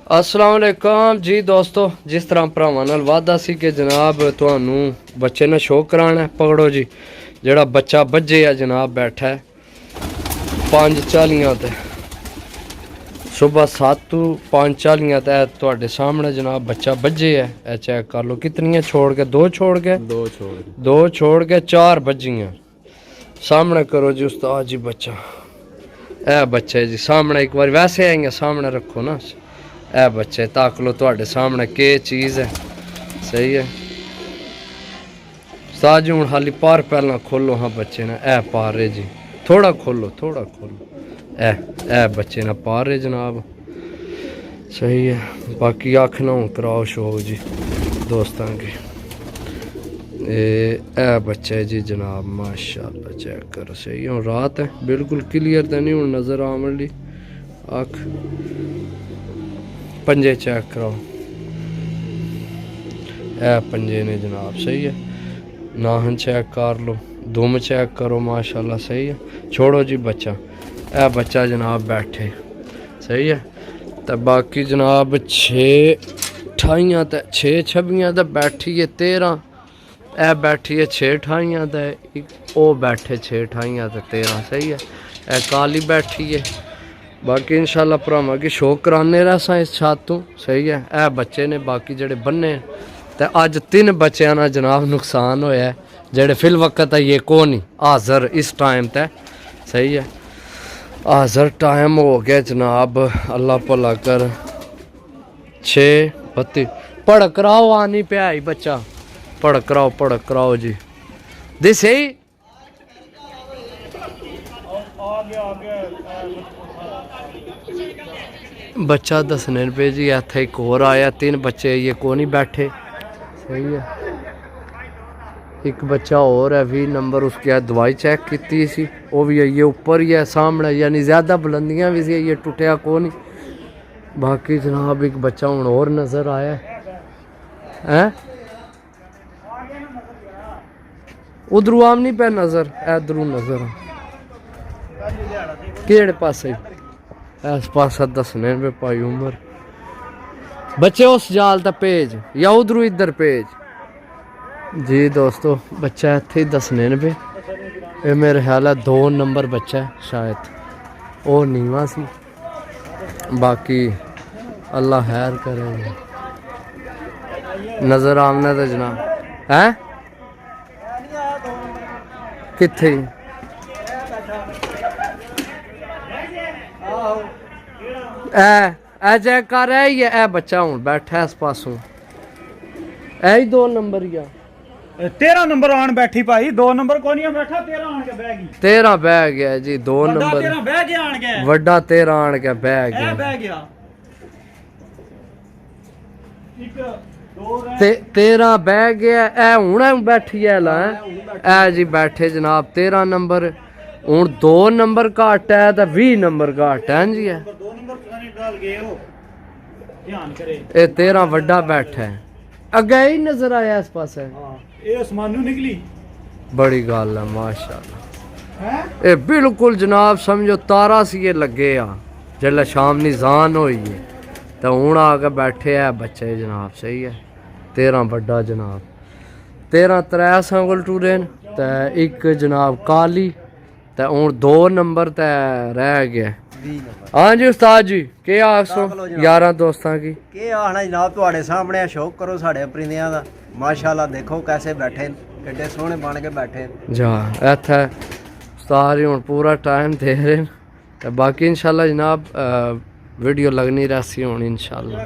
अस्सलाम वालेकुम जी दोस्तों, जिस तरह भरावां नाल वादा सी कि जनाब तुहानू बच्चे ने शो कराना है। पकड़ो जी, जेड़ा बच्चा बज्जे है जनाब बैठा है 5:40 ते सुबह 7:05 ते तुहाडे सामने जनाब बच्चा बज्जे है। ए चेक कर लो कितनियां छोड़ के, दो छोड़ के 4 बजियां। सामने करो जी उस्ताद जी बच्चा, ए बच्चे जी सामने एक बार वैसे आइए सामने रखो ना। ए बच्चे तक लो तुहाडे सामने के चीज़ है। सही है उस्ताद जी, हूँ हाली पार पहला खोलो। हाँ बच्चे ने ए पार है जी, थोड़ा खोलो ए बच्चे ने पार है जनाब। सही है, बाकी अख ना कराओ शो जी दोस्तों की। ए बच्चे जी जनाब माशाल्लाह चेक करो। सही है, रात है बिल्कुल क्लियर तो नहीं हूँ नज़र आने ली। अख पंजे चेक कराओ, ए पंजे ने जनाब। सही है, नाहन चेक कर लो, दुम चेक करो माशाल्लाह। सही है, छोड़ो जी बच्चा। ए बच्चा जनाब बैठे। सही है, तो बाकी जनाब 6:28 ते 6:26 ते बैठी है 13। ए बैठी है 6:28 ते ओ बैठे 6:28 ते 13। सही है, ए काली बैठी है। बाकी इंशाल्लाह भरावां की शो कराने रहा इस छत तो। सही है, ए बच्चे ने बाकी जेडे बन्ने ते अज 3 बच्चों ना जनाब नुकसान होया है, जेडे फिल वक्त ये को नहीं हाज़र इस टाइम ते। सही है, हाज़र टाइम हो गया जनाब, अल्लाह भला कर 6:32। पढ़ कराओ आनी पे आई बच्चा, पढ़ कराओ जी। दिस ही बच्चा दसने पे जी। इत्थे एक और आया, 3 बच्चे ये को नहीं बैठे। सही है, एक बच्चा और है 20 नंबर, उसकी दवाई चेक की सी, वो भी ये ऊपर ही है सामने, यानी ज़्यादा बुलंदियाँ भी सी, ये टुटिया को नहीं। बाकी जनाब एक बच्चा हूँ और नज़र आया है, उधरों आम नहीं पे नज़र, इधरों नज़र केड़े पासे इस पासा दसने पे पाई उम्र। बच्चे उस जाल तक भेज या उधरों इधर भेज जी दोस्तों। बच्चा इत्थे दसने पे, ये मेरे ख्याल है 2 नंबर बच्चा है शायद, वो नीवा सी। बाकी अल्लाह खैर करे। नज़र आमने तो जनाब है किथे ए चेक कर ही है। ए बच्चा हूँ बैठा इस पासों, ए 2 नंबर या 13 नंबर आन बैठी भाई, 2 नंबर को नहीं बैठा, 13 आन के बह गई। 13 बह गया जी, 2 नंबर 13 बह गया आन के, वड्डा 13 आन के बह गया। बह गया एक 2 13 बह गया। ए हूं बैठी है ला ए जी बैठे जनाब 13 नंबर। हूँ 2 नंबर घट है तो 20 नंबर घट है जी। है 2 नंबर पता नहीं डाल गए हो, ध्यान करे। ये 13 वड्डा बैठा है, अगे ही नजर आया इस पास है। ये आसमानों निकली, बड़ी गल है माशाल्लाह। ये बिल्कुल जनाब समझो तारा सी ये लगे आ जल्ला शाम नी जान होई है, तो हूँ आके बैठे है बच्चे जनाब। सही है, 13 वड्डा जनाब, 13 3 संगल टूरे ते एक जनाब काली, ते हूँ 2 नंबर ते रह गया। हाँ जी उस्ताद जी के आखो यारा दोस्तां की के आखना जनाब, तुहाडे सामने शौक करो साढ़े परिंदियां दा। माशाल्लाह देखो कैसे बैठे, किड्डे सोहने बन के बैठे जा। इत्थे उस्ताद जी हुण पूरा टाइम दे रहे हैं, बाकी इंशाल्लाह जनाब वीडियो लगनी रहसी हुण इंशाल्लाह।